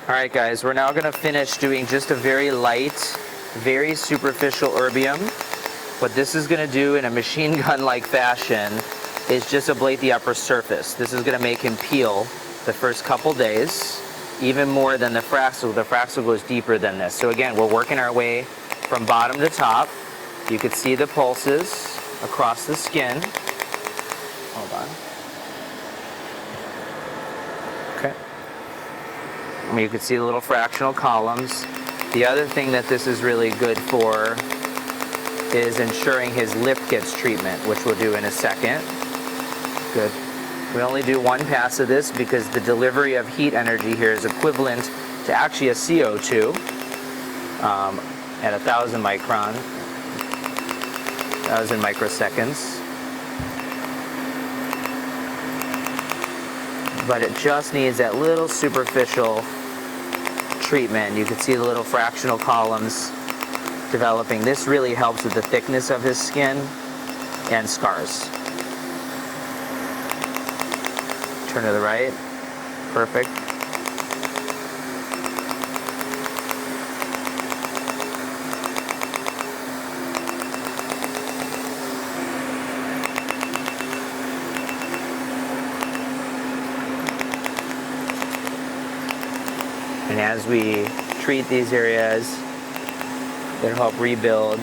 All right, guys, we're now gonna finish doing just a very light, very superficial erbium. What this is gonna do in a machine gun-like fashion is just ablate the upper surface. This is gonna make him peel the first couple days, even more than the Fraxel. The Fraxel goes deeper than this. So again, we're working our way from bottom to top. You can see the pulses across the skin. Hold on. Okay. You can see the little fractional columns. The other thing that this is really good for is ensuring his lip gets treatment, which we'll do in a second. Good. We only do one pass of this because the delivery of heat energy here is equivalent to actually a CO2 at 1,000 micron, 1,000 microseconds. But it just needs that little superficial treatment. You can see the little fractional columns developing. This really helps with the thickness of his skin and scars. Turn to the right. Perfect. And as we treat these areas, it'll help rebuild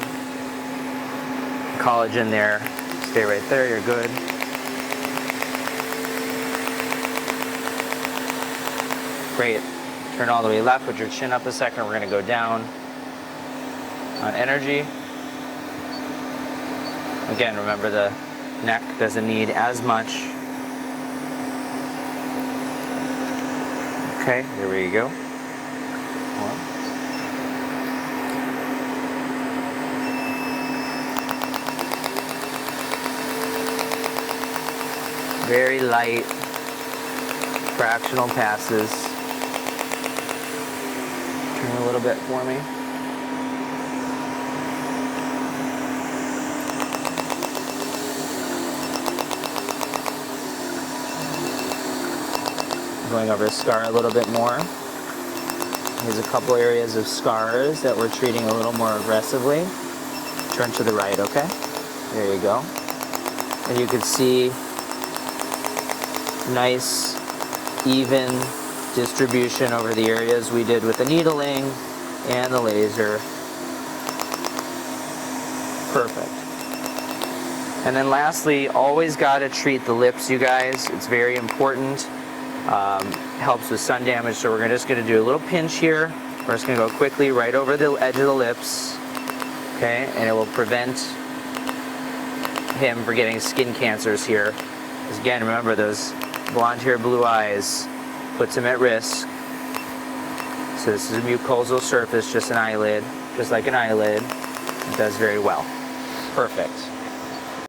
collagen there. Stay right there, you're good. Great. Turn all the way left, put your chin up a second. We're gonna go down on energy. Again, remember the neck doesn't need as much. Okay, here we go. Very light fractional passes. Turn a little bit for me. Going over scar a little bit more. Here's a couple areas of scars that we're treating a little more aggressively. Turn to the right, okay? There you go. And you can see nice, even distribution over the areas we did with the needling and the laser. Perfect. And then lastly, always got to treat the lips, you guys. It's very important. Helps with sun damage, so we're just going to do a little pinch here. We're just going to go quickly right over the edge of the lips, okay? And it will prevent him from getting skin cancers here. Because again, remember those blonde hair, blue eyes puts him at risk. So this is a mucosal surface, just an eyelid, just like an eyelid. It does very well. Perfect.